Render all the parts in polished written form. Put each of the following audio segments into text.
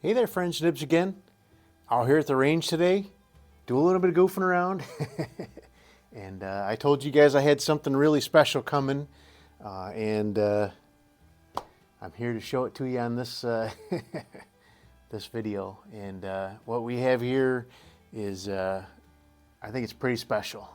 Hey there friends, Nibs again. Out here at the range today, do a little bit of goofing around. And I told you guys I had something really special coming. And I'm here to show it to you on this, this video. And what we have here is, I think it's pretty special.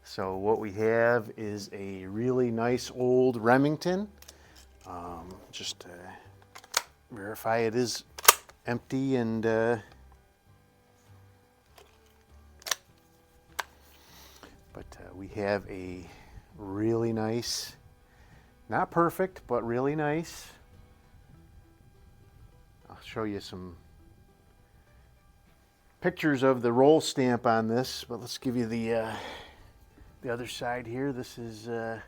So what we have is a really nice old Remington. Just to verify it is empty and but we have a really nice, not perfect, but really nice. I'll show you some pictures of the roll stamp on this, but let's give you the other side here. This is so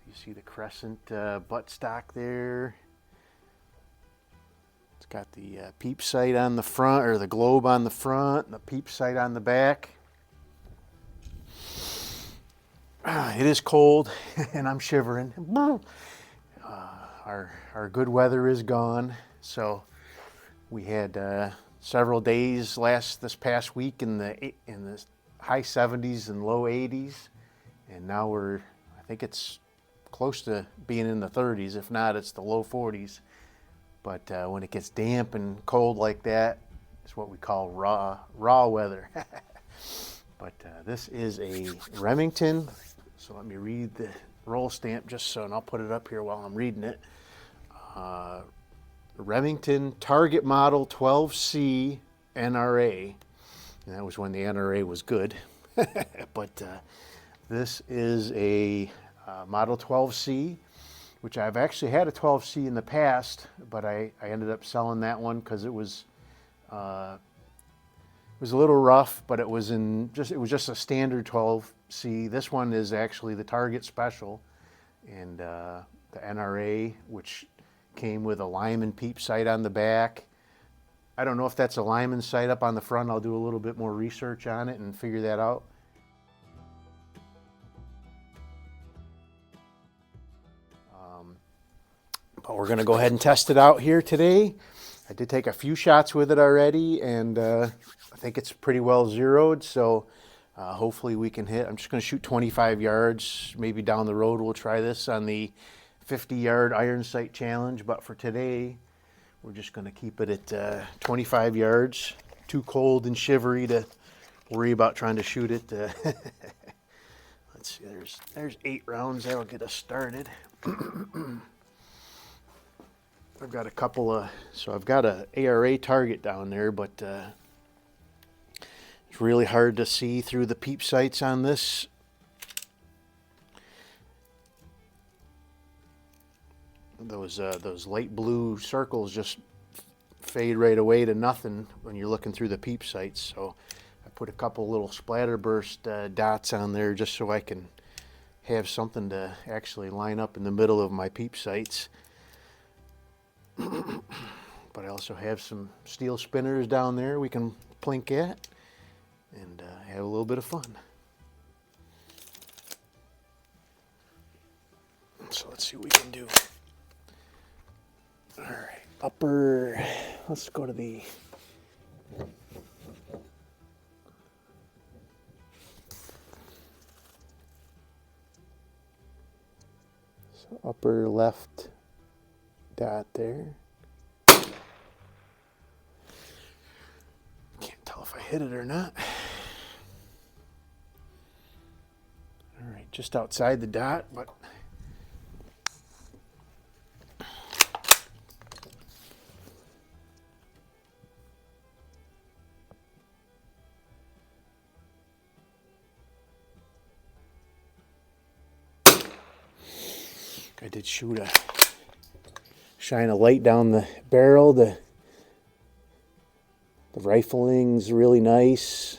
you see the crescent buttstock there. It's got the peep sight on the front, or the globe on the front, and the peep sight on the back. It is cold, and I'm shivering. Our good weather is gone, so we had several days this past week in the high 70s and low 80s, and now I think it's close to being in the 30s. If not, it's the low 40s. But when it gets damp and cold like that, it's what we call raw weather. But this is a Remington. So let me read the roll stamp and I'll put it up here while I'm reading it. Remington Target Model 12C NRA. And that was when the NRA was good. But this is a Model 12C, which I've actually had a 12C in the past, but I ended up selling that one because it was a little rough, but it was just a standard 12C. This one is actually the Target Special, and the NRA, which came with a Lyman peep sight on the back. I don't know if that's a Lyman sight up on the front. I'll do a little bit more research on it and figure that out. But we're going to go ahead and test it out here today. I did take a few shots with it already, and I think it's pretty well zeroed, so hopefully we can hit. I'm just going to shoot 25 yards. Maybe down the road we'll try this on the 50-yard iron sight challenge, but for today we're just going to keep it at 25 yards. Too cold and shivery to worry about trying to shoot it. Let's see, there's 8 rounds. That'll get us started. I've got a couple of, so I've got a ARA target down there, but it's really hard to see through the peep sights on this. Those light blue circles just fade right away to nothing when you're looking through the peep sights. So I put a couple little splatterburst dots on there just so I can have something to actually line up in the middle of my peep sights. But I also have some steel spinners down there we can plink at and have a little bit of fun. So let's see what we can do. All right, upper, let's go to the upper left dot there. Can't tell if I hit it or not. All right, just outside the dot, but I did shine a light down the barrel. The rifling's really nice.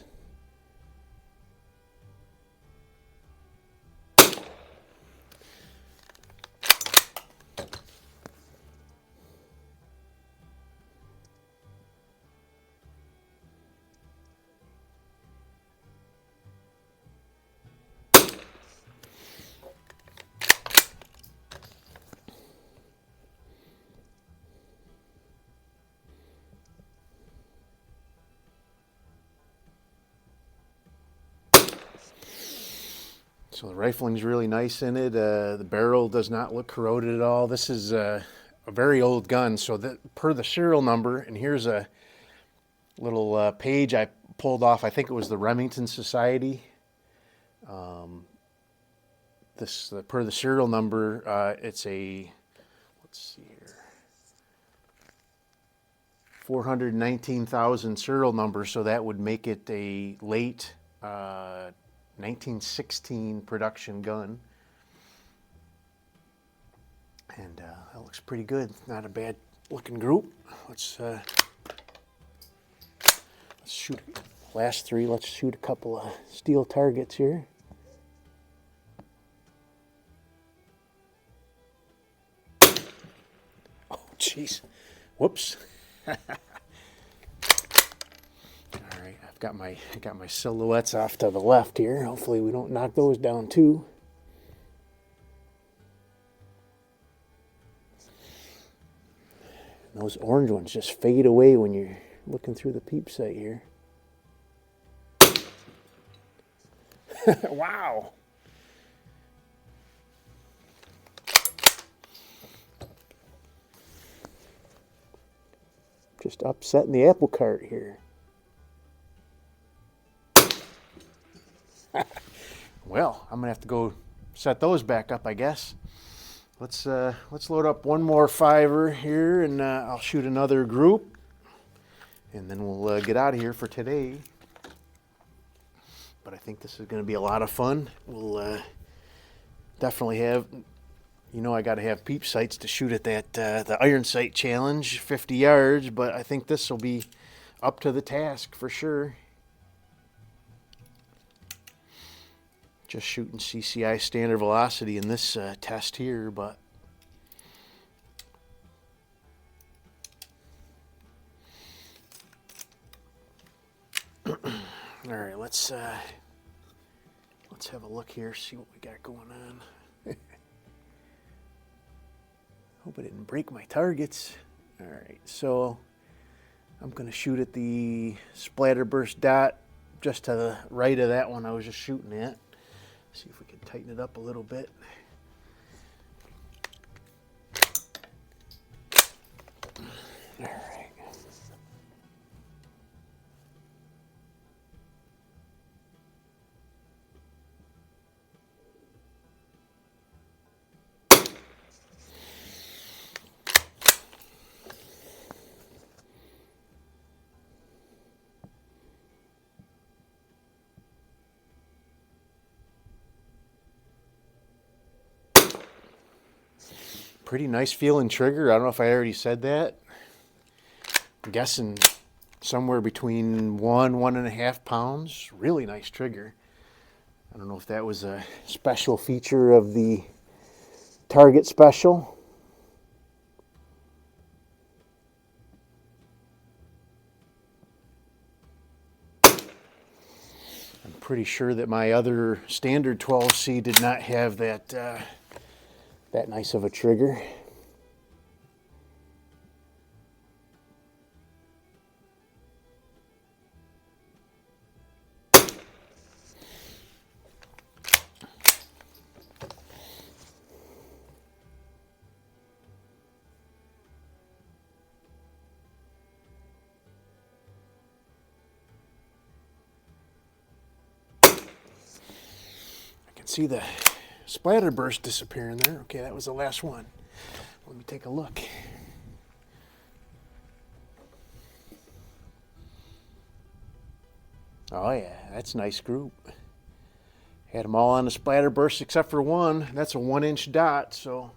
So the rifling's really nice in it. The barrel does not look corroded at all. This is a very old gun, so that per the serial number, and here's a little page I pulled off. I think it was the Remington Society. Per the serial number, it's a, let's see here, 419,000 serial number, so that would make it a late 1916 production gun. And that looks pretty good. Not a bad looking group. Let's shoot last three. Let's shoot a couple of steel targets here. Oh, jeez. Whoops. All right, I got my silhouettes off to the left here. Hopefully we don't knock those down too. And those orange ones just fade away when you're looking through the peep sight here. Wow. Just upsetting the apple cart here. Well, I'm gonna have to go set those back up, I guess. Let's load up one more 5er here, and I'll shoot another group, and then we'll get out of here for today. But I think this is going to be a lot of fun. We'll definitely have, you know, I got to have peep sights to shoot at that the iron sight challenge, 50 yards. But I think this will be up to the task for sure. Just shooting CCI standard velocity in this test here, but all right, let's have a look here, see what we got going on. Hope I didn't break my targets. All right, so I'm gonna shoot at the splatterburst dot just to the right of that one I was just shooting at. See if we can tighten it up a little bit. All right. Pretty nice feeling trigger. I don't know if I already said that. I'm guessing somewhere between 1.5 pounds. Really nice trigger. I don't know if that was a special feature of the Target special. I'm pretty sure that my other standard 12C did not have that that nice of a trigger. I can see the splatter burst disappearing there. Okay, that was the last one. Let me take a look. Oh yeah, that's a nice group. Had them all on the splatter burst except for one. That's a 1-inch dot, so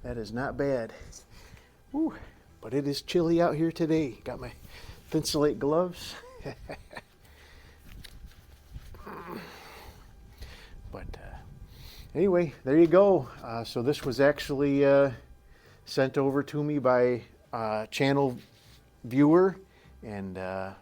that is not bad. Whew. But it is chilly out here today. Got my Thinsulate gloves. But anyway, there you go. So this was actually sent over to me by a channel viewer, and we're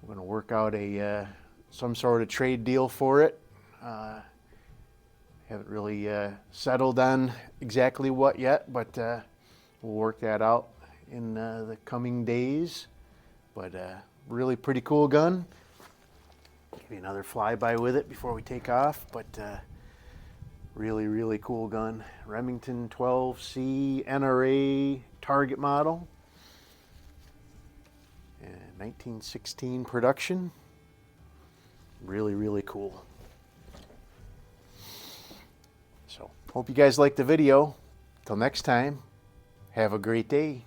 going to work out a some sort of trade deal for it. Haven't really settled on exactly what yet, but we'll work that out in the coming days. But really pretty cool gun. Give you another flyby with it before we take off, but really, really cool gun. Remington 12C NRA Target model. 1916 production. Really, really cool. So, hope you guys liked the video. Till next time, have a great day.